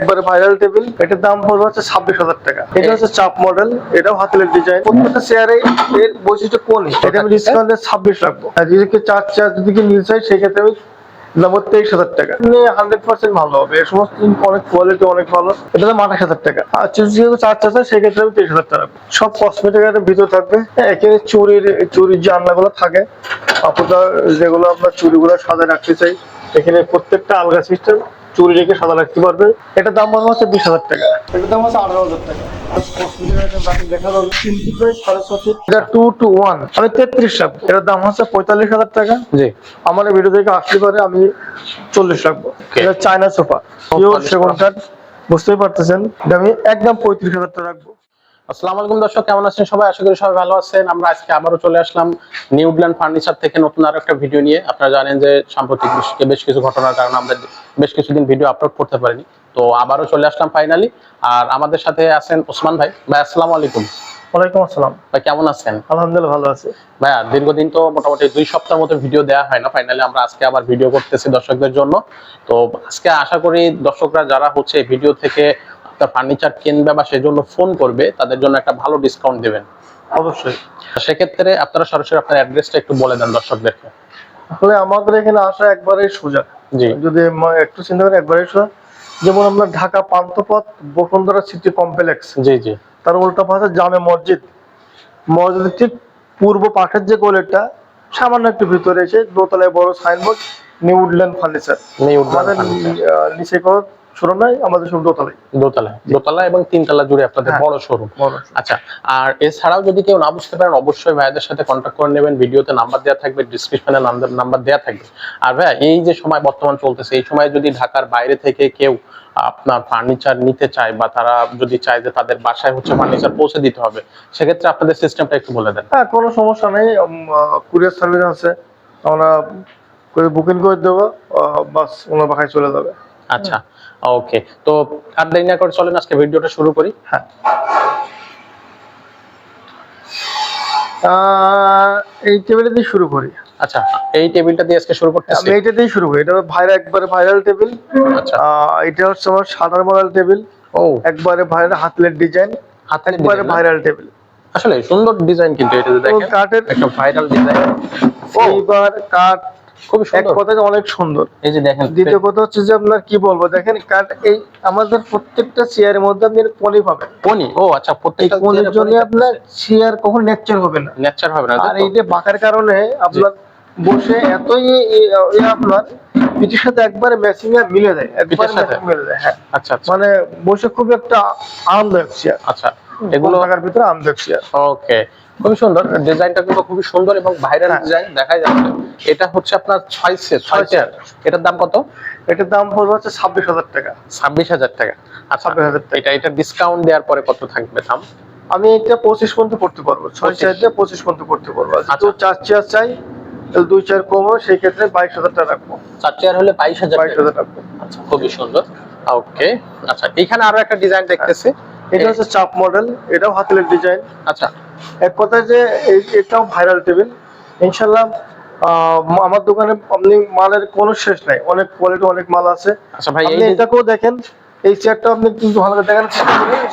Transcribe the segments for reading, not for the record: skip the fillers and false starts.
একবারে viral table, এটার দাম পড়বে হচ্ছে 26,000 টাকা। এটা হচ্ছে চাপ মডেল, এটাও হাতের ডিজাইন। প্রত্যেকটা চেয়ারে এর বৈশিষ্ট্য কোনই, এটা আমি ডিসকাউন্টে 26 রাখবো। আর যদি কেউ 4 চেয়ার যদি কেউ নিতে চাই সেক্ষেত্রে আমি 23,000 টাকা। 100% ভালো হবে, এই সমস্ত অনেক কোয়ালিটি অনেক ভালো। এটা দাম 28,000 টাকা। আর যদি কেউ 4 চেয়ার চাই সেক্ষেত্রে আমি 23,000 টাকা। সব কসমেটিক এর ভিতর থাকবে। এখানে চুরির যে আলনাগুলো থাকে, আপনার যেগুলো আপনার চুরিগুলো সাজায় রাখতে চাই, এখানে প্রত্যেকটা আলগা সিস্টেম চুরি রেখে সাদা রাখতে পারবে। এটার দাম পড়বে হচ্ছে 20,000 টাকা। এটার দাম হচ্ছে 18,000 টাকা। দেখা যাবে 3 ফিট বাই 6.5 ফিট। এটা 2 to 1 আমি 33 রাখবো। এটার দাম হচ্ছে 45,000 টাকা। জি, আমার ভিডিও থেকে আসলে পরে আমি 40 রাখবো। এটা চায়না সোফা, পিওর সেগুন কাঠ, বুঝতেই পারতেছেন। এটা আমি একদম 35,000 টাকা রাখবো। আসসালামু আলাইকুম দর্শক, কেমন আছেন সবাই? আশা করি সবাই ভালো আছেন। আমরা আজকে আবারও চলে আসলাম নিউডল্যান্ড ফার্নিচার থেকে নতুন আরো একটা ভিডিও নিয়ে। আপনারা জানেন যে সাম্প্রতিক বেশ কিছু ঘটনার কারণে আমরা বেশ কিছুদিন ভিডিও আপলোড করতে পারিনি, তো আবারও চলে আসলাম ফাইনালি। আর আমাদের সাথে আছেন ওসমান ভাই। ভাই আসসালামু আলাইকুম। ওয়ালাইকুম আসসালাম। ভাই কেমন আছেন? আলহামদুলিল্লাহ ভালো আছি। ভাইয়া দীর্ঘদিন তো মোটামুটি 2 সপ্তাহের মতো ভিডিও দেওয়া হয় না, ফাইনালি আমরা আজকে আবার ভিডিও করতেছি দর্শকদের জন্য। তো আজকে আশা করি দর্শকরা যারা হচ্ছে ভিডিও থেকে আপনার ফার্নিচার কিনবে বা সেজন্য ফোন করবে তাদের জন্য একটা ভালো ডিসকাউন্ট দিবেন। অবশ্যই। সেক্ষেত্রে আপনারা সরাসরি আপনার অ্যাড্রেসটা একটু বলে দেন দর্শকদেরকে। আসলে আমাদের এখানে আসা একবারে সোজা। জি, যদি একটু চিন্তা করেন একবারে সোজা। যেমন আমরা ঢাকা পান্থপথ বসুন্ধরা সিটি কমপ্লেক্স, জি, জি, তার উল্টা পাশে জামে মসজিদ, মসজিদের ঠিক পূর্ব পাশের যে গলিটা, সামান্য একটু ভিতরে এসে দোতলায় বড় সাইনবোর্ড নিউডল্যান্ড ফার্নিচার। আমাদের নিচে কোনো শোরুম নাই, আমাদের শুধু দোতলায়। দোতলা এবং 3 তলা জুড়ে আপনাদের বড় শোরুম। আচ্ছা, আর এছাড়াও যদি কেউ না বুঝতে পারেন অবশ্যই ভাইদের সাথে কন্ট্যাক্ট করে নেবেন। ভিডিওতে নাম্বার দেওয়া থাকবে, ডিসক্রিপশনে নাম্বার দেওয়া থাকবে। আর ভাই এই যে সময় বর্তমান চলতেছে, এই সময় যদি ঢাকার বাইরে থেকে কেউ আপনার ফার্নিচার নিতে চায় বা তারা যদি চায় যে তাদের বাসায় হচ্ছে ফার্নিচার পৌঁছে দিতে হবে, সেক্ষেত্রে আপনাদের সিস্টেমটা একটু বলে দেন। হ্যাঁ, কোনো সমস্যা নেই। কুরিয়ার সার্ভিস আছে, আমরা বুকিং করে দেবো, বাস ওনার বাসায় চলে যাবে। আচ্ছা, ওকে। তো আর দেরি না করে চলেন আজকে ভিডিওটা শুরু করি। হ্যাঁ, এই টেবিলটা দিয়ে শুরু করি। আচ্ছা, এই টেবিলটা দিয়ে আজকে শুরু করতেছি। আমি এইটা দিয়ে শুরু করি। এটা একবারে ভাইরাল টেবিল। আচ্ছা, এটা হচ্ছে আমার সাদার মডেল টেবিল। ও একবারে ভাইরাল হাতের ডিজাইন, হাতের একবারে ভাইরাল টেবিল। আসলে সুন্দর ডিজাইন, কিন্তু এটা দেখেন কাঠের একটা ভাইরাল ডিজাইন। এইবার কাঠ খুব এক সুন্দর, কথায় অনেক সুন্দর। এই যে দেখেন। দ্বিতীয় কথা হচ্ছে যে আপনার কি বলবো, দেখেন কাঠ এই আমাদের প্রত্যেকটা চেয়ারের মধ্যে আপনি পনি পাবেন। পনি, ও আচ্ছা, প্রত্যেকটা পনির জন্য আপনার চেয়ার কখনো নেকচার হবে না। নেচার হবে না। আর এই যে বাঁকার কারণে আপনার বসে এতই আপনার পিঠের সাথে একবারে ম্যাচিং মিলে যায়, একবারে মিলে যায়। হ্যাঁ, আচ্ছা, মানে বসে খুব একটা আরামদায়ক চেয়ার। আচ্ছা, এগুলো টাকার ভিতরে আরামদায়ক চেয়ার। ওকে, খুবই সুন্দর ডিজাইনটা, কিন্তু খুবই সুন্দর এবং ভাইরাল ডিজাইন দেখা যাচ্ছে। এটা হচ্ছে আপনার 6 চেয়ার। এটার দাম কত? এটার দাম পড়বে হচ্ছে 26,000 টাকা। 26,000 টাকা। আচ্ছা, 26,000 টাকা। এটা ডিসকাউন্ট দেওয়ার পরে কত থাকবে দাম? আমি এটা 25 পর্যন্ত করতে পারবো। 6 চেয়ার দিয়ে 25 পর্যন্ত করতে পারবো। আচ্ছা, তো 4 চেয়ার চাই, 2 চেয়ার কম হয়, সেই ক্ষেত্রে 22,000 টাকা রাখবো। 4 চেয়ার হলে 22,000 রাখবো। আচ্ছা, খুবই সুন্দর। ওকে, আচ্ছা, এখানে আরো একটা ডিজাইন দেখতেছি। এটা হচ্ছে চাপ মডেল, এটাও হাতের ডিজাইন। আচ্ছা, এক কথায় যে এটাও ভাইরাল টেবিল। ইনশাআল্লাহ আমার দোকানে আপনি মালের কোনো শেষ নাই, অনেক কোয়ালিটি অনেক মাল আছে। আচ্ছা ভাই, আপনি এটাকেও দেখেন, এই চেয়ারটা আপনি কিন্তু ভালো করে দেখেন,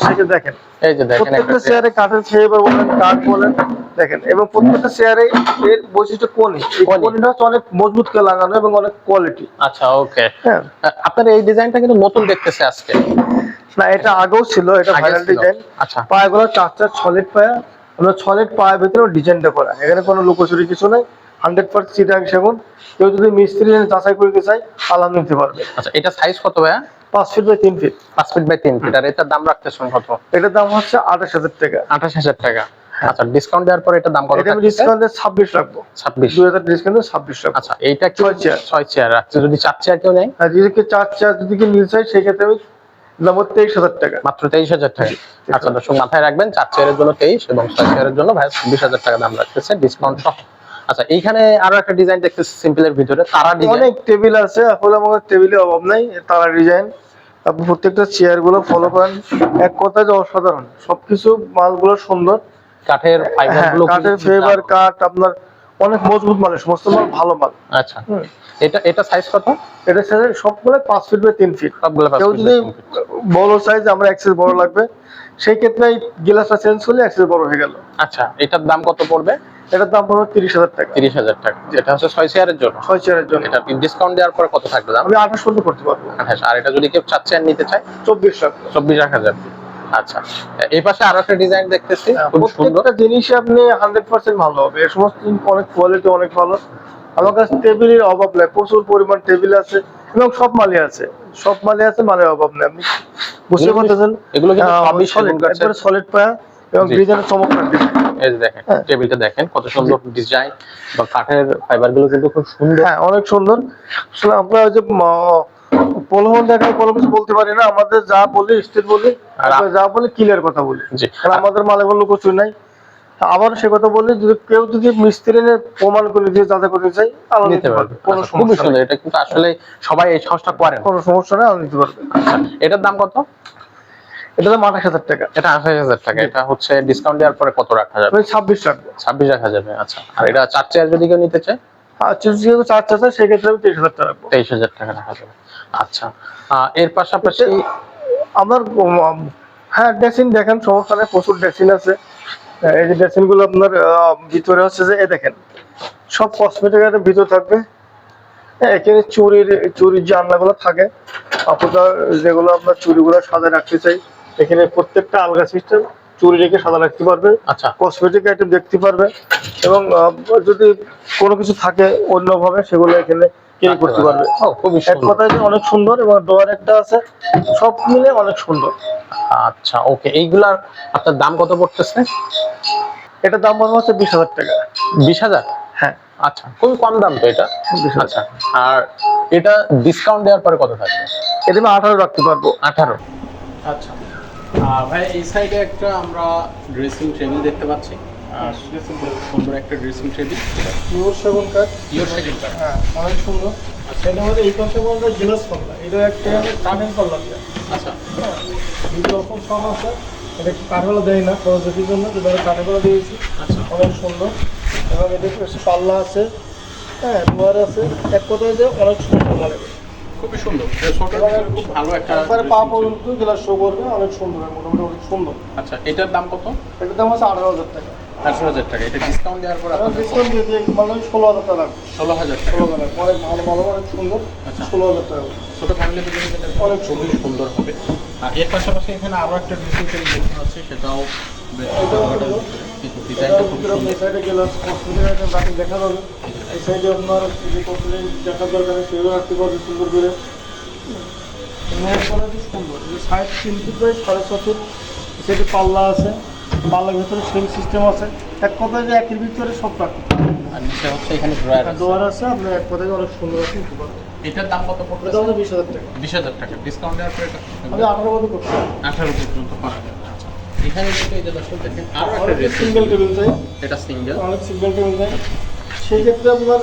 সেটা দেখেন। এই যে দেখেন প্রত্যেকটা চেয়ারে কাঠের ফেভার বলেন, কাঠ বলেন, দেখেন। এবং প্রত্যেকটা চেয়ারে এর বৈশিষ্ট্য কোনই, এই কোনটা হচ্ছে অনেক মজবুত করে লাগানো এবং অনেক কোয়ালিটি। আচ্ছা, ওকে। হ্যাঁ, আপনার এই ডিজাইনটা কিন্তু নতুন দেখতেছে আজকে না এটা আগেও ছিল, এটা ভাইরাল ডিজাইন। আচ্ছা, পায়াগুলো 4 সলিড পায়া, আমরা সলিড পায়ের ভিতরে ডিজাইনটা করা, এখানে কোনো লুকোচুরি কিছু নাই। 100% চিটাং সেগুন। কেউ যদি মিস্ত্রি যাচাই করতে চাই আলাদা নিতে পারবে। আচ্ছা, এটা সাইজ কত ভাইয়া? 5 feet by 3 feet. 5 feet by 3 feet. আর এটার দাম রাখতেছেন কত? এটার দাম হচ্ছে 28,000 টাকা। 28,000 টাকা। আচ্ছা, ডিসকাউন্ট দেওয়ার পর এটার দাম কত? এটা আমি ডিসকাউন্টে 26 রাখবো। 26, 2000 ডিসকাউন্টে 26 রাখবো। আচ্ছা, এইটা কি 6 চেয়ার? 6 চেয়ার। আচ্ছা, যদি 4 চেয়ার কেউ নেয়? আর যদি কেউ 4 চেয়ার যদি কেউ নিতে চাই সেক্ষেত্রে আমি দাম 23,000 টাকা। মাত্র 23,000 টাকা। আচ্ছা দর্শক, মাথায় রাখবেন 4 চেয়ারের জন্য 23 এবং 6 চেয়ারের জন্য ভাই 26,000 টাকা দাম রাখতেছে ডিসকাউন্ট সহ। আচ্ছা, এইখানে আরো একটা ডিজাইন দেখতেছি সিম্পলের ভিতরে, তারা ডিজাইন। অনেক টেবিল আছে, আসলে আমাদের টেবিলের অভাব নাই। তারা ডিজাইন আপনি প্রত্যেকটা চেয়ার গুলো ফলো করেন, এক কথায় যে অসাধারণ। সবকিছু মালগুলো সুন্দর, কাঠের ফাইবার গুলো, কাঠের ফেভার কাঠ আপনার অনেক মজবুত মানের, সমস্ত মাল ভালো মাল। আচ্ছা, এটা সাইজ কত? এটা সাইজ সবগুলো 5 ফিট বাই 3 ফিট। সবগুলো 5 কেউ ফিট যদি বড় সাইজ, আমরা এক্সেস বড় লাগবে, সেই ক্ষেত্রে এই গ্লাসটা চেঞ্জ করলে এক্সেস বড় হয়ে গেল। আচ্ছা, এটার দাম কত পড়বে? এটার দাম পড়বে 30,000 টাকা। 30,000 টাকা। যেটা হচ্ছে 6 চেয়ারের জন্য। 6 চেয়ারের জন্য। এটা ডিসকাউন্ট দেওয়ার পরে কত থাকবে দাম? আমি 28 পর্যন্ত করতে পারবো। 28। আর এটা যদি কেউ 4 চেয়ার নিতে চায় 24 টাকা। 24,000। আচ্ছা, এই পাশে আরো একটা ডিজাইন দেখতেছি, খুব সুন্দর। প্রত্যেকটা জিনিসই আপনি 100% ভালো হবে, এই সমস্ত অনেক কোয়ালিটি অনেক ভালো। আমার কাছে টেবিলের অভাব নেই, প্রচুর পরিমাণ টেবিল আছে এবং সব মালই আছে, সব মালই আছে, মালের অভাব নেই। আপনি বুঝতে পারতেছেন? এগুলো কিন্তু সবই সেগুন কাঠের। একবারে সলিড পায়া এবং ডিজাইনের চমৎকার ডিজাইন। এই যে দেখেন, টেবিলটা দেখেন কত সুন্দর ডিজাইন, বা কাঠের ফাইবার গুলো কিন্তু খুব সুন্দর। হ্যাঁ, অনেক সুন্দর। আসলে আমরা ওই যে প্রলোভন দেখায় কোনো কিছু বলতে পারি না, আমাদের যা বলি স্থির বলি, আর যা বলি ক্লিয়ার কথা বলি। জি। কারণ আমাদের মালে কোনো কিছু নাই। আবার সে কথা বলি, যদি কেউ যদি মিস্ত্রি প্রমাণ করে দিয়ে যাতে করতে চাই, আলাদা নিতে পারবে, কোনো খুবই সমস্যা সুন্দর। নেই। এটা কিন্তু আসলে সবাই এই সাহসটা করে না। কোনো সমস্যা নেই, আলাদা নিতে পারবে। আচ্ছা, এটার দাম কত? এটা দাম 28,000 টাকা। এটা 28,000 টাকা। এটা হচ্ছে ডিসকাউন্ট দেওয়ার পরে কত রাখা যাবে? 26 রাখবো। 26 রাখা যাবে। আচ্ছা, আর এটা 4 চেয়ার যদি কেউ নিতে চায়? আর যেহেতু 4 চাচা, সেক্ষেত্রে আমি 23,000 টাকা রাখবো। 23,000 টাকা রাখা যাবে। আচ্ছা, এর পাশাপাশি আমার হ্যাঁ, ড্রেসিং দেখেন, সমস্যা নেই, প্রচুর ড্রেসিং আছে। এই যে ড্রেসিং গুলো আপনার ভিতরে হচ্ছে যে, দেখেন সব কসমেটিক এর ভিতর থাকবে। এখানে চুরির যে আলনাগুলো থাকে, আপনার যেগুলো আপনার চুরিগুলো সাজায় রাখতে চাই, এখানে প্রত্যেকটা আলগা সিস্টেম, চুরি রেখে সাজা রাখতে পারবে। আচ্ছা, কসমেটিক আইটেম দেখতে পারবে, এবং যদি কোনো কিছু থাকে অন্যভাবে, সেগুলো এখানে ক্যারি করতে পারবে। খুবই এক সুন্দর। কথায় যে অনেক সুন্দর, এবং ডোয়ার একটা আছে, সব মিলে অনেক সুন্দর। আচ্ছা, ওকে। এইগুলার আপনার দাম কত পড়তেছে? এটার দাম পড়বে হচ্ছে 20,000 টাকা। 20,000? হ্যাঁ। আচ্ছা, খুবই কম দাম তো এটা। 20,000। আচ্ছা, আর এটা ডিসকাউন্ট দেওয়ার পরে কত থাকবে? এটা আমি 18 রাখতে পারবো। 18। আচ্ছা, ভাই এই সাইডে একটা আমরা ড্রেসিং টেবিল দেখতে পাচ্ছি। সুন্দর একটা ড্রেসিং টেবিল, পিওর সেগুন কাঠ। পিওর সেকেন্ড কাঠ। হ্যাঁ, অনেক সুন্দর। এটা আমাদের এই পাশে বলতে গ্লাস পাল্লা, এটা একটা কাঠের পাল্লা দিয়ে। আচ্ছা, দুটো রকম সব আছে। এটা কাঠেরও দেয় না, খরচের জন্য, যেটা কাঠেরও দিয়েছি। আচ্ছা, অনেক সুন্দর। এবং এটা পাল্লা আছে, হ্যাঁ, দুয়ার আছে। এক কথায় যে অনেক সুন্দর লাগে, খুবই সুন্দর। খুব ভালো একটা একবারে পা পর্যন্ত গ্লাস শো করবে, অনেক সুন্দর, মোটামুটি অনেক সুন্দর। আচ্ছা, এটার দাম কত? এটার দাম আছে 18,000 টাকা। 18,000 টাকা। এটা ডিসকাউন্ট দেওয়ার পর আপনাদের ডিসকাউন্ট দিয়ে দিয়ে মানে 16,000 টাকা লাগবে। 16,000 টাকা। 16,000 টাকা, অনেক ভালো ভালো, অনেক সুন্দর। আচ্ছা। 16,000 টাকা। ছোট ফ্যামিলিতে জন্য এটা অনেক খুবই সুন্দর হবে। আর এর পাশাপাশি এখানে আরো একটা ড্রেসিং টেবিল দেখতে পাচ্ছি, সেটাও বেশ ভালো। কিন্তু ডিজাইনটা খুব সুন্দর। এই সাইডে গ্লাস কসমেটিক আইটেম রাখেন, দেখা যাবে। এই সাইডে আপনার যে কসমেটিক দেখার দরকার সেগুলো রাখতে পারবে সুন্দর করে। সুন্দর সাইড 3 ফিট বাই 6.5 ফিট। সেটি পাল্লা আছে, পাল্লার ভিতরে সেম সিস্টেম আছে। এক কথায় যে একের ভিতরে সব রাখতে পারবেন। আর নিচে হচ্ছে এখানে ড্রয়ার আছে। ডোয়ার আছে, আপনি এক কথায় অনেক সুন্দর আছে নিতে পারবেন। এটার দাম কত পড়বে? এটা হচ্ছে 20,000 টাকা। 20,000 টাকা। ডিসকাউন্ট দেওয়ার পরে এটা আমি 18 মতো করতে পারবো। 18 পর্যন্ত করা যাবে। আচ্ছা, এখানে কিন্তু এই যে দর্শক দেখেন আরো একটা অনেক ড্রেসিং সিঙ্গেল টেবিল চাই, এটা সিঙ্গেল। অনেক সিঙ্গেল টেবিল চাই। সেই ক্ষেত্রে আপনার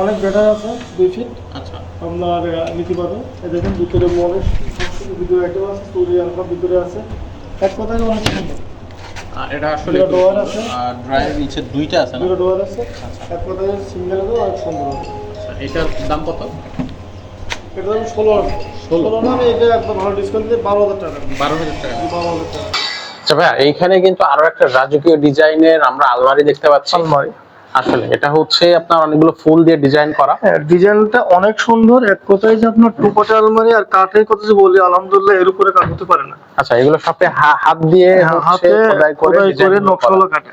অনেক বেটার আছে, 2 ফিট আচ্ছা, আপনার নিতে পারবেন। এই দেখুন ভিতরে মলের সবকিছু ভিতরে আইটেম আছে, চুরি আলফা ভিতরে আছে। এক কথায় অনেক সুন্দর। এটা আসলে দুটো ডোয়ার আছে। ড্রয়ারের নিচে দুইটা আছে না? দুটো ডোয়ার আছে। এক কথায় সিঙ্গেল হবে, অনেক সুন্দর হবে। আচ্ছা, এটার দাম কত? এটা আমি 16 না, আমি এটা একদম ভালো ডিসকাউন্ট দিয়ে 12,000 টাকা। 12,000 টাকা। 12,000 টাকা। আচ্ছা ভাইয়া, এইখানে কিন্তু আরো একটা রাজকীয় ডিজাইনের আমরা আলমারি দেখতে পাচ্ছি। আলমারি, আসলে এটা হচ্ছে আপনার অনেকগুলো ফুল দিয়ে ডিজাইন করা। হ্যাঁ, ডিজাইনটা অনেক সুন্দর। এক কথায় যে আপনার টুপাটা আলমারি, আর কাঠের কথা যে বলি, আলহামদুলিল্লাহ এর উপরে কাঠ হতে পারে না। আচ্ছা, এগুলো সবই হাত দিয়ে হাতে খোদাই করে নকশাগুলো কাটে,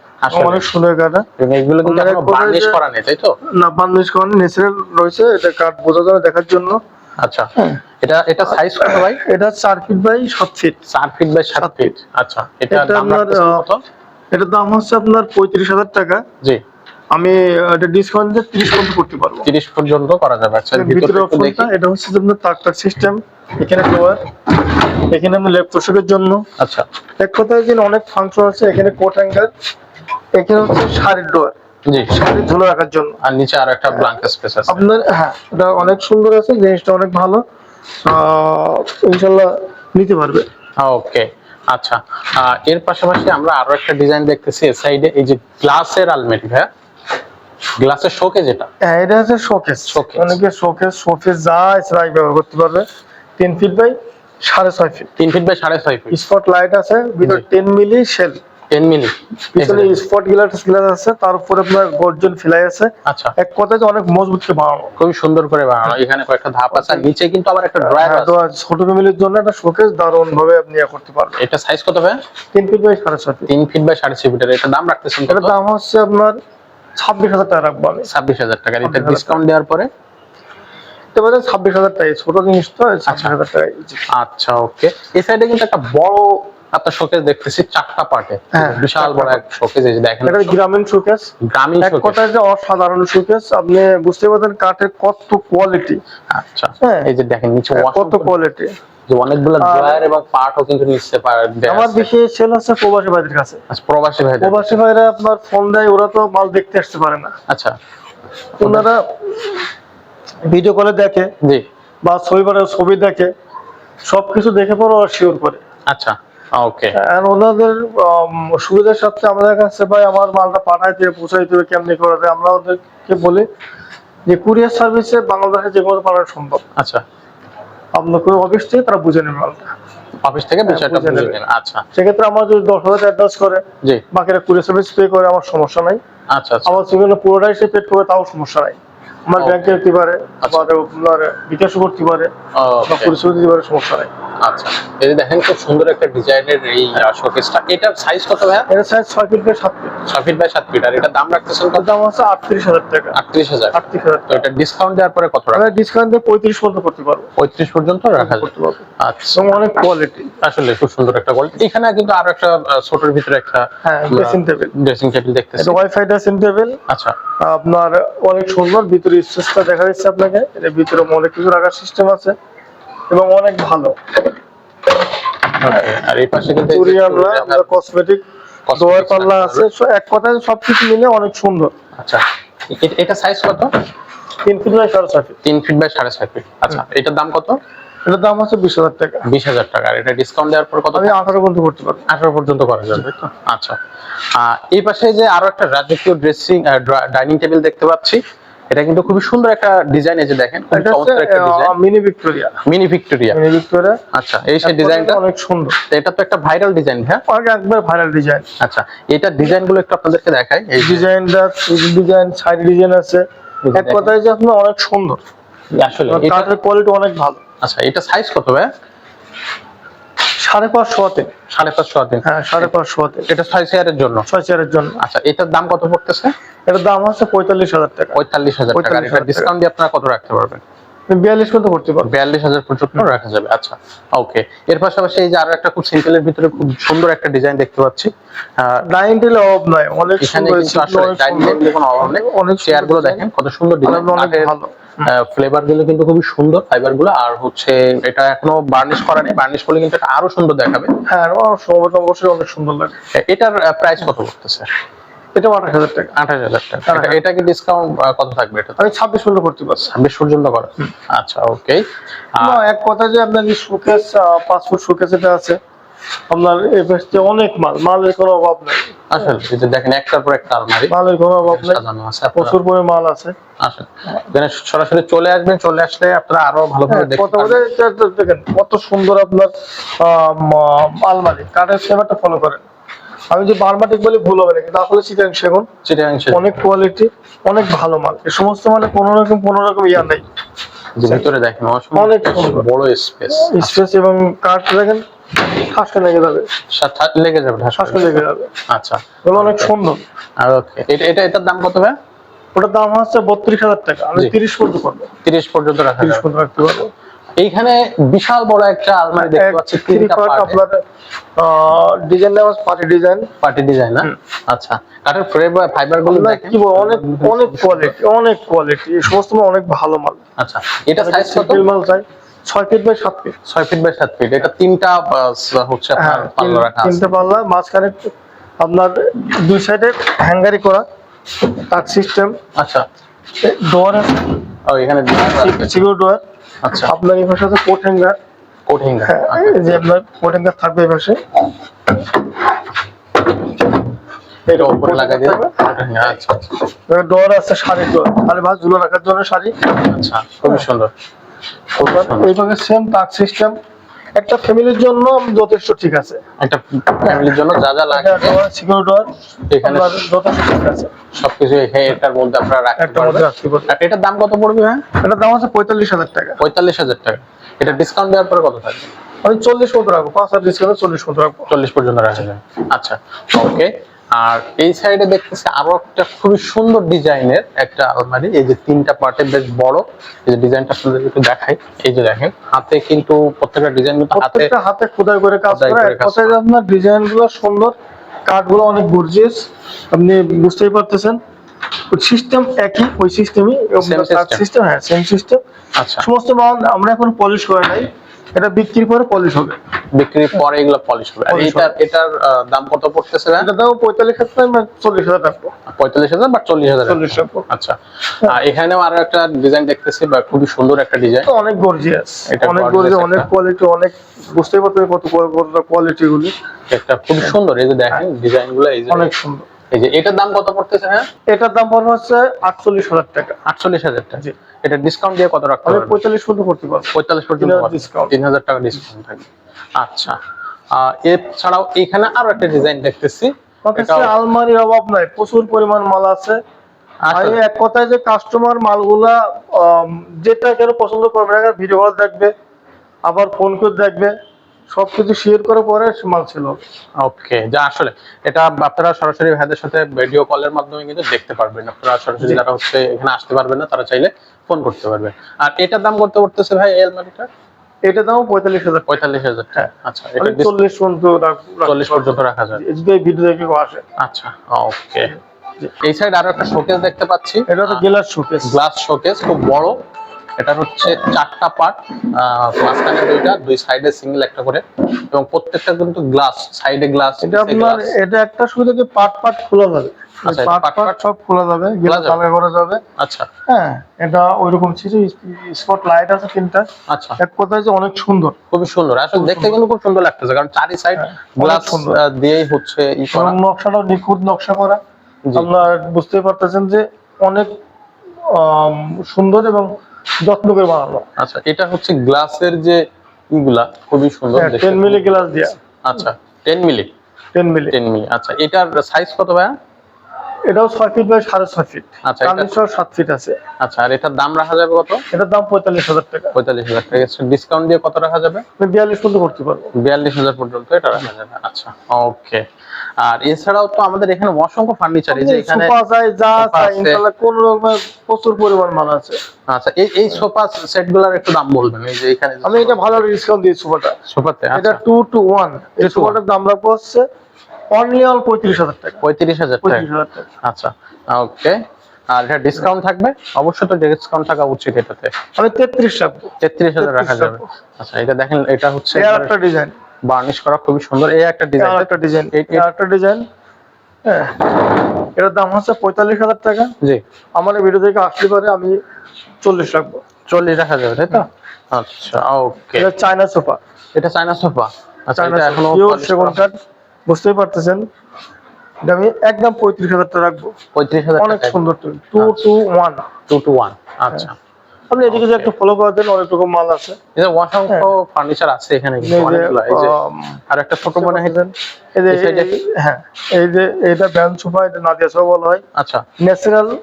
অনেক সুন্দর কাটা। এগুলো কিন্তু এখনো বার্নিশ করা নেই, তাই তো? না, বার্নিশ করা ন্যাচারাল রয়েছে, এটা কাঠ বোঝা যাবে দেখার জন্য। আচ্ছা, এটা সাইজ কত ভাই? এটা 4 feet by 7 feet. 4 feet by 7 feet. আচ্ছা, এটা দাম রাখতেছেন কত? এটার দাম হচ্ছে আপনার 35,000 টাকা। জি, আমি এটা ডিসকাউন্ট দিয়ে 30 পর্যন্ত করতে পারবো। 30 পর্যন্ত করা যাবে। আচ্ছা, ভিতরে অপশনটা এটা হচ্ছে যে আপনার তাক সিস্টেম, এখানে ডোয়ার, এখানে আমরা লেফট পোশাকের জন্য। আচ্ছা, এক কথায় যে অনেক ফাংশন আছে। এখানে কোট অ্যাঙ্গেল, এখানে হচ্ছে শাড়ির ডোয়ার, জি, শাড়ি ঝুলে রাখার জন্য। আর নিচে আর একটা ব্ল্যাঙ্ক স্পেস আছে আপনার, হ্যাঁ, এটা অনেক সুন্দর আছে, জিনিসটা অনেক ভালো। ইনশাল্লাহ নিতে পারবে। ওকে। আচ্ছা, এর পাশাপাশি আমরা আরো একটা ডিজাইন দেখতেছি এই সাইডে, এই যে গ্লাসের আলমারি। হ্যাঁ, গ্লাসের শোকেজ এটা। হ্যাঁ এটা হচ্ছে শোকেস। Showcase। অনেকে শোকেস যা ইচ্ছা তাই ব্যবহার করতে পারবে। 3 feet by 6.5 feet. 3 feet by 6.5 feet. Spot light আছে, ভিতরে 10 মিলি শেল, 10 মিলি। পিছনে স্পট গ্লাস আছে, তার উপরে আপনার গর্জন ফিলাই আছে। আচ্ছা, এক কথায় যে অনেক মজবুত করে বানানো। খুবই সুন্দর করে বানানো। এখানে কয়েকটা ধাপ আছে, আর নিচে কিন্তু আবার একটা ড্রয়ার হ্যাঁ, আছে। তো ছোট ফ্যামিলির জন্য একটা শোকেস দারুণ ভাবে আপনি করতে পারবেন। এটা সাইজ কত ভাই? 3 feet by 6.5 feet. 3 feet by 6.5 ফিটের। এটা দাম রাখতেছেন কত? এটার দাম হচ্ছে আপনার 26,000 টাকা রাখবো আমি। 26,000 টাকা। এটা 26,000 ডিসকাউন্ট দেওয়ার পরে এটা বলেন 26,000 টাকা, ছোট জিনিস তো 26,000 টাকা। আচ্ছা, ওকে। এই সাইডে কিন্তু একটা বড় আপনার শোকেস দেখতেছি 4টা পার্টে। হ্যাঁ, বিশাল বড় এক শোকেস, এই যে দেখেন। এটা গ্রামীণ শোকেস। গ্রামীণ এক শোকেস। কথায় যে অসাধারণ শোকেস, আপনি বুঝতে পারবেন কাঠের কত কোয়ালিটি। আচ্ছা, হ্যাঁ। এই যে দেখেন নিচে কত কোয়ালিটি, যে অনেকগুলো ড্রয়ার এবং পার্টও কিন্তু নিচে দেয়া আমার আছে। বেশি সেল আছে প্রবাসী ভাইদের কাছে। আচ্ছা, প্রবাসী ভাইদের। প্রবাসী ভাইরা আপনার ফোন দেয়, ওরা তো মাল দেখতে আসতে পারে না, আচ্ছা, ওনারা ভিডিও কলে দেখে জি, বা ছবি দেখে, সবকিছু দেখে পরে ওরা শিওর করে। আচ্ছা, ওকে। আর ওনাদের সুবিধার সাথে আমাদের কাছে ভাই আমার মালটা পাঠাইতে পৌঁছাইতে হবে কেমনি করে দেয়, আমরা ওদেরকে বলি যে কুরিয়ার সার্ভিসে বাংলাদেশে যে কোনো পাঠানো সম্ভব। আচ্ছা, আপনার অফিস থেকে তারা বুঝে নেবে মালটা। অফিস থেকে বিষয়টা বুঝে বুঝে নেবে। নেন। আচ্ছা, সেক্ষেত্রে আমার যদি 10,000 অ্যাডভান্স করে, জি, বাকিরা কুরিয়ার সার্ভিস পে করে, আমার সমস্যা নাই। আচ্ছা, আচ্ছা, আমার সেগুলো পুরোটাই সে পেড করে, তাও সমস্যা নাই। আমার Okay. ব্যাংকে দিতে পারে, আচ্ছা। আপনার বিকাশও করতে পারে, বা ওকে। কুরিয়ার সার্ভিস দিতে পারে, সমস্যা নাই। আচ্ছা, এই যে দেখেন খুব সুন্দর একটা ডিজাইনের এই শোকেসটা। এটার সাইজ কত ভাই? এটা size 6 feet by 7 feet. 6 feet by 7 feet. আর এটার দাম রাখতেছেন এর কত? দাম আছে 38,000 টাকা। 38,000। 38,000 তো এটা ডিসকাউন্ট দেওয়ার পরে কত আমি রাখবেন? ডিসকাউন্ট দিয়ে 35 পর্যন্ত করতে পারবো। 35 পর্যন্ত রাখা করতে যাবে। পারবো। আচ্ছা, এবং অনেক কোয়ালিটি। আসলে খুব সুন্দর একটা কোয়ালিটি। এখানে কিন্তু আরো একটা ছোটর ভিতরে একটা হ্যাঁ, ড্রেসিং টেবিল। ড্রেসিং টেবিল দেখতেছি। এটা ওয়াইফাই ড্রেসিং টেবিল। আচ্ছা, আপনার অনেক সুন্দর, ভিতরে স্পেসটা দেখা যাচ্ছে আপনাকে। এর ভিতরে অনেক কিছু রাখার সিস্টেম আছে এবং অনেক ভালো। okay। আর এই পাশে কিন্তু আমরা কসমেটিক ডোয়ার পাল্লা আছে, এক কথায় সবকিছু মিলে অনেক সুন্দর। আচ্ছা, এটা সাইজ কত? 3 feet by 6.5 feet. 3 feet by 6.5 feet. আচ্ছা, এটার দাম কত? এটার দাম হচ্ছে 20,000 টাকা। 20,000 টাকা। আর এটা ডিসকাউন্ট দেওয়ার পর কত? আমি 18 পর্যন্ত করতে পারবো। 18 পর্যন্ত করা যাবে তো। আচ্ছা, এই পাশে যে আরো একটা রাজকীয় ড্রেসিং ডাইনিং টেবিল দেখতে পাচ্ছি। এটা কিন্তু খুবই সুন্দর একটা ডিজাইন। এই যে দেখেন, খুব এটা চমৎকার একটা ডিজাইন। হচ্ছে mini Victoria. Mini Victoria. Mini Victoria. আচ্ছা, এই সেই ডিজাইনটা অনেক সুন্দর। এটা তো একটা ভাইরাল ডিজাইন, হ্যাঁ? একবার ভাইরাল ডিজাইন। আচ্ছা, এটা ডিজাইনগুলো একটু আপনাদেরকে দেখাই। এই ডিজাইনটা, ডিজাইন, সাইড ডিজাইন আছে। এক কথায় যে আপনার অনেক সুন্দর। আসলে এটা, কাঠের কোয়ালিটি অনেক ভালো। আচ্ছা, এটা সাইজ কত ভাই? 5.5 হাতে। 5.5 হাতে। হ্যাঁ, 5.5 হাতে। এটা 6 চেয়ারের জন্য। 6 চেয়ারের জন্য। আচ্ছা, এটার দাম কত পড়তেছে? এটার দাম হচ্ছে 45,000 টাকা। 45,000 টাকা। আর এটা 45,000 ডিসকাউন্ট দিয়ে আপনারা কত রাখতে পারবেন? 42 পর্যন্ত করতে পারবো। 42,000 পর্যন্ত রাখা যাবে। আচ্ছা, ওকে। এর পাশাপাশি এই যে আরো একটা খুব সিম্পলের ভিতরে খুব সুন্দর একটা ডিজাইন দেখতে পাচ্ছি। ডাইনিং টেবিল অভাব নাই, অনেক এখানে সুন্দর। কিন্তু আসলে ডাইনিং টেবিলে কোনো অভাব নেই। অনেক চেয়ার গুলো দেখেন কত সুন্দর ডিজাইন। অনেক ভালো। ফ্লেভার গুলো কিন্তু খুবই সুন্দর, ফাইবার গুলো। আর হচ্ছে এটা এখনো বার্নিশ করা নেই, বার্নিশ করলে কিন্তু এটা আরো সুন্দর দেখাবে। হ্যাঁ, অবশ্যই অনেক সুন্দর লাগে। এটার প্রাইস কত পড়তেছে? এটা 28,000 টাকা। 28,000 টাকা। এটা কি ডিসকাউন্ট কত থাকবে? এটা আমি 26 পর্যন্ত করতে পারবো। 26 পর্যন্ত করা। আচ্ছা, ওকে। এক কথা যে আপনার যে শোকেস, 5 ফুট শোকেস এটা আছে আপনার, এফএসটি অনেক মালের কোনো অভাব নাই। আসলে এই যে দেখেন একটার পর একটা আলমারি মালের কোনো অভাব নাই, সাজানো আছে। প্রচুর পরিমাণ মাল আছে। আসলে এখানে সরাসরি চলে আসবেন, চলে আসলে আপনারা আরো ভালোভাবে দেখতে কথা পারবেন। বলে দেখেন কত সুন্দর আপনার আলমারি। কাঠের ফ্লেভারটা ফলো করেন। আমি যে বার্মাটিক বলে ভুল হবে না, কিন্তু আসলে চিটাং সেগুন চিটাগাং অনেক কোয়ালিটি, অনেক ভালো মাল। এই সমস্ত মানে কোনো রকম ইয়া নেই। যে ভিতরে দেখেন অনেক সুন্দর। বড় স্পেস স্পেস এবং কাঠ দেখেন ঠাসটা লেগে যাবে, লেগে যাবে, ঠাসটা লেগে যাবে। আচ্ছা, এগুলো অনেক সুন্দর। আর ওকে। এটার দাম কত ভাই? ওটার দাম হচ্ছে 32,000 টাকা। আমি জি। 30 পর্যন্ত করবো। 30 পর্যন্ত রাখা 30 যাবে। পর্যন্ত রাখতে পারবো। এইখানে বিশাল বড় একটা আলমারি দেখতে পাচ্ছি, তিনটা আপনার ডিজাইনটা পার্টি ডিজাইন। পার্টি ডিজাইন না? আচ্ছা, কাঠের ফাইবার গুলো দেখেন কি বল, অনেক কোয়ালিটি, এই সমস্ত মাল অনেক ভালো মাল। আচ্ছা, এটা সাইজ কত? সিম্পল মাল চাই 6 feet by 7 feet. 6 feet by 7 feet. এটা তিনটা হচ্ছে আপনার হ্যাঁ, পাল্লা রাখা আছে। তিনটা পাল্লা, মাঝখানে আপনার দুই সাইডে হ্যাঙ্গারি করা কাট সিস্টেম। আচ্ছা, ডোর আছে, ও এখানে সিকিউর ডোর। আচ্ছা, আপনার এই পাশে আছে কোট হ্যাঙ্গার। কোটিং। হ্যাঁ, এই যে আপনার কোট হ্যাঙ্গার থাকবে এই পাশে। এটা উপরে লাগাই দিলে আচ্ছা ডোর আছে, শাড়ি ডোর, শাড়ি ভাঁজ ঝুলো রাখার জন্য শাড়ি। আচ্ছা খুবই সুন্দর। এইভাবে সেম টাচ সিস্টেম, একটা ফ্যামিলির জন্য যথেষ্ট ঠিক আছে। একটা ফ্যামিলির জন্য যা যা লাগে সিকিউর ডোর এখানে যথেষ্ট ঠিক আছে, সবকিছু এখানে এটার মধ্যে আপনারা রাখতে একটা মধ্যে রাখতে পারবেন। আর এটার দাম কত পড়বে? হ্যাঁ এটার দাম আছে 45,000 টাকা। 45,000 টাকা। এটা ডিসকাউন্ট দেওয়ার পরে কত থাকবে? আমি 40 মতো রাখবো, 5,000 ডিসকাউন্ট 40 মতো রাখবো। 40 পর্যন্ত রাখা যায়। আচ্ছা ওকে। আর এই সাইডে দেখতেছি আরো একটা খুবই সুন্দর ডিজাইনের একটা আলমারি, এই যে 3টা পার্টে বেশ বড়। এই যে ডিজাইনটা আপনাদের একটু দেখাই, এই যে দেখেন হাতে কিন্তু প্রত্যেকটা ডিজাইন কিন্তু প্রত্যেকটা হাতে খোদাই করে কাজ খোদাই করা। করে এক কাজ কথায় করা। আপনার ডিজাইনগুলো সুন্দর, কাঠগুলো অনেক গর্জিয়াস, আপনি বুঝতেই পারতেছেন। সিস্টেম একই, ওই সিস্টেমই Same system? সিস্টেম, হ্যাঁ সেম সিস্টেম। আচ্ছা সমস্ত মাল আমরা এখন পলিশ করে নাই, এটা বিক্রির পরে পলিশ হবে। বিক্রির পরে এগুলো পলিশ হবে। আর Polish এটার দাম কত পড়তেছে? এটা দাও 45,000, 40,000 রাখবো। 45,000 বা 40,000? 40 রাখবো। আচ্ছা। আর এখানেও আরো একটা ডিজাইন দেখতেছি, বা খুবই সুন্দর একটা ডিজাইন। তো অনেক গর্জিয়াস, এটা অনেক gorgeous গর্জিয়াস, একটা। অনেক কোয়ালিটি, অনেক বুঝতেই পারতেন কত কোয়ালিটি গুলি, একটা খুব সুন্দর, এই যে দেখেন ডিজাইন গুলো, এই যে অনেক সুন্দর। এই যে এটার দাম কত পড়তেছে? হ্যাঁ এটার দাম পড়বে হচ্ছে 48,000 টাকা। 48,000 টাকা। জি। এটা ডিসকাউন্ট দিয়ে কত রাখতে আমি পারবেন? 45 পর্যন্ত করতে পারবো। 45 পর্যন্ত 3,000 discount। 3,000 টাকা ডিসকাউন্ট থাকবে। আচ্ছা এছাড়াও এখানে আরো একটা ডিজাইন দেখতেছি। অথচ আলমারির অভাব নাই, প্রচুর পরিমাণ মাল আছে। আর আসলে এক কথায় যে কাস্টমার মালগুলা যেটা কেন পছন্দ করবে না, ভিডিও কল দেখবে, আবার ফোন করে দেখবে, সবকিছু শেয়ার করার পরে মাল ছিল। ওকে, যা আসলে এটা আপনারা সরাসরি ভাইদের সাথে ভিডিও কলের মাধ্যমে কিন্তু দেখতে পারবেন। আপনারা সরাসরি যারা হচ্ছে এখানে আসতে পারবেন না, তারা চাইলে ফোন করতে পারবেন। আর এটার দাম করতে পড়তেছে ভাই এই আলমারিটা? এটা দাম 45,000। 45,000। হ্যাঁ। আচ্ছা, এটা 40 পর্যন্ত 40 পর্যন্ত রাখা যায়। যদি এই ভিডিও দেখে কেউ আসে। আচ্ছা ওকে। এই সাইড আরো একটা শোকেস দেখতে পাচ্ছি। এটা তো গ্লাস শোকেস। গ্লাস শোকেস, খুব বড়। এটা হচ্ছে 4টা পার্ট, মাঝখানে 2টা, 2 সাইডে সিঙ্গেল একটা করে, এবং প্রত্যেকটা কিন্তু গ্লাস, সাইডে গ্লাস। এটা আপনার এটা একটা শুধু যে পার্ট পার্ট খোলা যাবে, আচ্ছা, পার্ট part পার্ট সব খোলা যাবে, গ্লাস যাবে? আলাদা করা যাবে। আচ্ছা হ্যাঁ, এটা ওইরকম ছিল, স্পট লাইট আছে 3টা। আচ্ছা, এক কথায় যে অনেক সুন্দর, খুবই সুন্দর। আসলে দেখতে কিন্তু খুব সুন্দর লাগতেছে, কারণ চারি সাইড হ্যাঁ, গ্লাস অনেক সুন্দর। দিয়েই হচ্ছে ই করা। এবং নকশাটাও নিখুঁত নকশা করা। জি। আপনারা বুঝতেই পারতেছেন যে অনেক সুন্দর এবং যত্ন করে বানানো। আচ্ছা, এটা হচ্ছে গ্লাসের যে ইগুলা খুবই সুন্দর দেখতে। 10 মিলি গ্লাস দিয়া। আচ্ছা 10 মিলি। 10 মিলি। 10 মিলি। আচ্ছা, এটার সাইজ কত ভাইয়া? এটাও 6 ফিট বাই 6.5 ফিট। আচ্ছা, এটা- কামিজটাও 7 ফিট আছে। আচ্ছা, আর এটার দাম রাখা যাবে কত? এটার দাম 45,000 টাকা। 45,000 টাকা। ডিসকাউন্ট দিয়ে কত রাখা যাবে? আমি 42 পর্যন্ত করতে পারবো। 42,000 পর্যন্ত এটা রাখা যাবে। আচ্ছা ওকে। আর এছাড়াও তো আমাদের এখানে অসংখ্য ফার্নিচার, এই যে এখানে সোফা চাই, যা সোফা চাই আছে। ইনশাআল্লাহ, কোন রকমের প্রচুর পরিমাণ মাল আছে। আচ্ছা, এই সোফা সেট গুলার একটু দাম বলবেন। এই যে এখানে আমি এটা ভালো ডিসকাউন্ট দিই সোফাটা। সোফাতে এটা আচ্ছা 2 to 1। এই 2 to 1 সোফাটার দাম রাখবো হচ্ছে অনলি 35,000 টাকা। 35,000 টাকা। 35,000 টাকা। আচ্ছা ওকে। আর এটা ডিসকাউন্ট থাকবে? অবশ্যই তো ডিসকাউন্ট থাকা উচিত এটাতে। আমি 33 রাখবো। 33,000 রাখা 33 যাবে। রাখবো। আচ্ছা, এটা দেখেন, এটা হচ্ছে এই আরেকটা ডিজাইন, বার্নিশ করা, খুবই সুন্দর। এই একটা ডিজাইন, আরেকটা ডিজাইন, এই- এই আরেকটা ডিজাইন। হ্যাঁ, এটার দাম হচ্ছে 45,000 টাকা। জি আমার এই ভিডিও থেকে আসলে পরে আমি 40 রাখবো। 40 রাখা যাবে, তাই তো? আচ্ছা ওকে। এটা চায়না সোফা। এটা চায়না সোফা। আচ্ছা, চায়না এটা এখনো পিওর polish সেগুন করা- কাঠ, বুঝতেই পারতেছেন। এটা আমি একদম 35,000 টাকা রাখবো। 35,000 অনেক টাকা। সুন্দর, 2 to 1। 2 to 1। আচ্ছা, আপনি এদিকে যে একটু ফলো করে দেন, অনেক রকম মাল আছে। এই যে অসংখ্য ফার্নিচার আছে এখানে কিন্তু এই যে, অনেকগুলো। এই যে আর একটা ছোট মনে হয়। এই যে এই side এ- হ্যাঁ, এই যে এটা ব্যান্ড সোফা, এটা নাদিয়া সোফা বলা হয়। আচ্ছা, ন্যাচারাল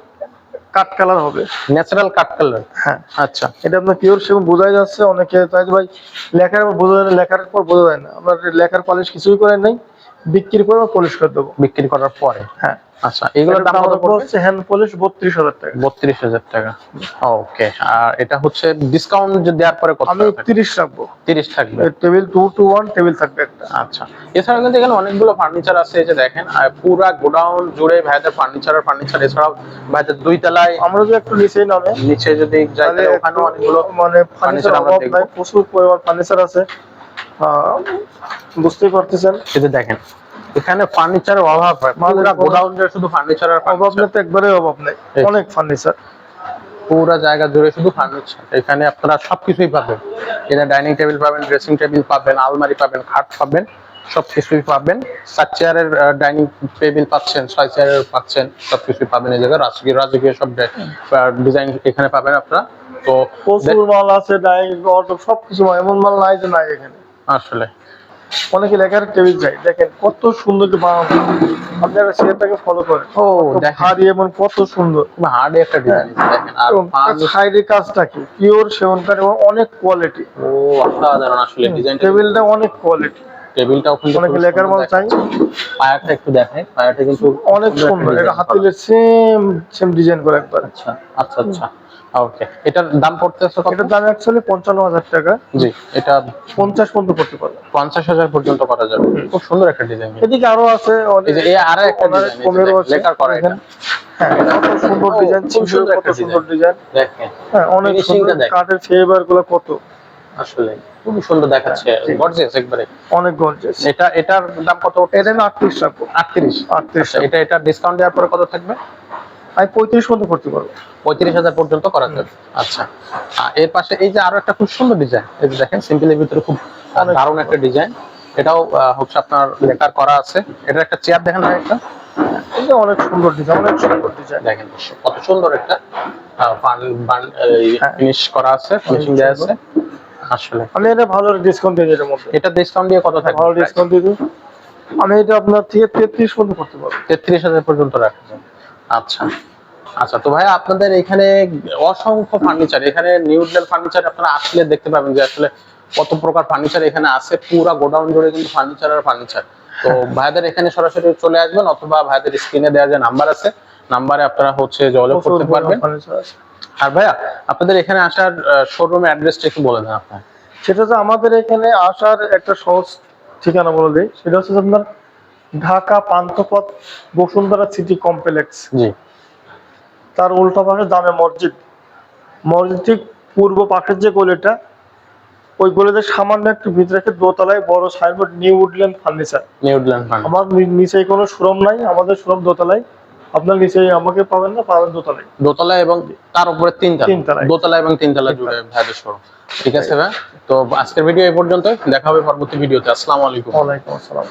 কাট কালার হবে। ন্যাচারাল কাট কালার। হ্যাঁ, আচ্ছা এটা আপনার পিওর সেগুন বোঝাই যাচ্ছে। অনেকে চাই যে ভাই লেখার পর বোঝা যায় না, লেখার পর বোঝা যায় না। আমরা লেখার পলিশ কিছুই করেন নাই, বিক্রি করে পলিশ করে দেবো। বিক্রি করার পরে। হ্যাঁ, আচ্ছা, এগুলোর দাম কত পড়বে? হচ্ছে হ্যান্ড পলিশ 32,000 টাকা। 32,000 টাকা। ওকে। আর এটা হচ্ছে ডিসকাউন্ট দেওয়ার পরে কত আমি টাকা থাকবে? 30 রাখবো। 30 থাকবে। টেবিল 2 to 1 টেবিল থাকবে একটা। আচ্ছা, এছাড়াও কিন্তু এখানে অনেকগুলো ফার্নিচার আছে। এই যে দেখেন, পুরা গোডাউন জুড়ে ভাইদের ফার্নিচার। এছাড়াও ভাইদের 2 তলায়, আমরা যদি একটু নিচেই নামে নিচে যদি যাই তাহলে তাহলে ওখানেও অনেকগুলো মানে ফার্নিচার ফার্নিচার আমরা অভাব দেখবো। নাই, প্রচুর পরিমাণ ফার্নিচার আছে। বুঝতেই পারতেছেন, এই যে দেখেন, এখানে ফার্নিচারের অভাব হয়। পুরা গোডাউন জুড়ে শুধু ফার্নিচারের অভাব নেই তো, একবারে অভাব নেই, এই। অনেক ফার্নিচার। পুরা জায়গা জুড়ে শুধু ফার্নিচার। এখানে আপনারা সবকিছুই পাবেন। এখানে ডাইনিং টেবিল পাবেন, ড্রেসিং টেবিল পাবেন, আলমারি পাবেন, খাট পাবেন, সবকিছুই পাবেন। 7 চেয়ারের ডাইনিং টেবিল পাচ্ছেন, 6 চেয়ারের পাচ্ছেন, সবকিছুই পাবেন এই জায়গায়। রাজকীয় সব ডিজাইন এখানে পাবেন আপনারা। তো প্রচুর মাল আছে, ডাইনিং সবকিছু, এমন মাল নাই যে নাই এখানে। আসলে অনেকে লেখার টেবিল চাই, দেখেন কত সুন্দর বানানো। আপনারা সেটাকে ফলো করেন। ও কত দেখেন, ভারী এবং কত সুন্দর। খুব হার্ড একটা ডিজাইন দেখেন। আর সাইডের কাজটা কি পিওর সেগুন কাঠ এবং অনেক কোয়ালিটি। ও অসাধারণ আসলে ডিজাইনটা। টেবিলটা অনেক কোয়ালিটি। টেবিলটাও কিন্তু অনেকে লেখার মাল চাই। পায়াটা একটু দেখেন, পায়াটা কিন্তু অনেক সুন্দর, এটা হাতিলের সেম সেম ডিজাইন করে একবার। আচ্ছা আচ্ছা আচ্ছা, ওকে। এটার দাম পড়তেছে কত? এটার দাম অ্যাকচুয়ালি 55,000 টাকা। জি, এটা 50 পর্যন্ত করতে পারবে। 50,000 পর্যন্ত করা যাবে। খুব সুন্দর একটা ডিজাইন। এদিকে আরো আছে এই যে এই আরো একটা ডিজাইন, 15 আছে লেখার করা এটা। হ্যাঁ, কত সুন্দর ডিজাইন, খুব সুন্দর কত একটা সুন্দর ডিজাইন ডিজান। দেখেন। হ্যাঁ, অনেক সুন্দর। কাঠের ফেভার গুলো কত আসলে খুব সুন্দর দেখাচ্ছে, গর্জিয়াস একবারে, অনেক গর্জিয়াস। এটার দাম কত? এটা আমি 38 রাখবো। 38। আচ্ছা, এটা ডিসকাউন্ট দেওয়ার পরে কত থাকবে? আমি 35 পর্যন্ত করতে পারবো। 35,000 পর্যন্ত করা যাবে। আচ্ছা, এর পাশে এই যে আরো একটা খুব সুন্দর ডিজাইন, এই যে দেখেন সিম্পলের ভিতরে খুব দারুণ একটা ডিজাইন। এটাও হচ্ছে আপনার লেকার করা আছে। এটা একটা চেয়ার দেখেন না, একটা এটা অনেক সুন্দর ডিজাইন, অনেক সুন্দর ডিজাইন। দেখেন কত সুন্দর একটা ফিনিশ করা আছে, ফিনিশিং দেওয়া আছে। আসলে আমি এটা ভালো ডিসকাউন্ট দিয়ে এর মধ্যে। এটা ডিসকাউন্ট দিয়ে কত থাকবে? ভালো ডিসকাউন্ট দিয়ে দিই। আমি এটা আপনার থেকে 33 পর্যন্ত করতে পারবো। 33,000 পর্যন্ত রাখা যাবে। আচ্ছা আচ্ছা, তো ভাই আপনাদের এখানে অসংখ্য ফার্নিচার, এখানে নিউডেল ফার্নিচার আপনারা আসলে দেখতে পাবেন যে আসলে কত প্রকার ফার্নিচার এখানে আছে। পুরো গোডাউন জুড়ে কিন্তু ফার্নিচার আর ফার্নিচার। তো ভাইদের এখানে সরাসরি চলে আসবেন, অথবা ভাইদের স্ক্রিনে দেওয়া যে নাম্বার আছে, নাম্বারে আপনারা হচ্ছে যোগাযোগ করতে পারবেন। আর ভাইয়া আপনাদের এখানে আসার শোরুমের অ্যাড্রেসটা একটু বলে দেন আপনার। সেটা হচ্ছে আমাদের এখানে আসার একটা সহজ ঠিকানা বলে দিই। সেটা হচ্ছে আপনার ঢাকা পান্থপথ বসুন্ধরা সিটি কমপ্লেক্স। জি, তার উল্টা পাশে জামে মসজিদ, মসজিদ ঠিক পূর্ব পাশের যে গলিটা, ওই গলিতে সামান্য একটু ভিতরে একটা দোতলায় বড় signboard new Woodland furniture. New Woodland furniture. আমার নিচে কোনো শোরুম নাই, আমাদের শোরুম দোতলায়। আপনার নিচে আমাকে পাবেন না, পাবেন দোতলায়। দোতলায় এবং তার উপরে তিনতলা, তিনতলায়। দোতলা এবং তিনতলা জুড়ে ভাইদের শোরুম। ঠিক আছে ভাই, তো আজকের ভিডিও এই পর্যন্ত, দেখা হবে পরবর্তী ভিডিওতে। আসসালামু আলাইকুম। ওয়ালাইকুম আসসালাম।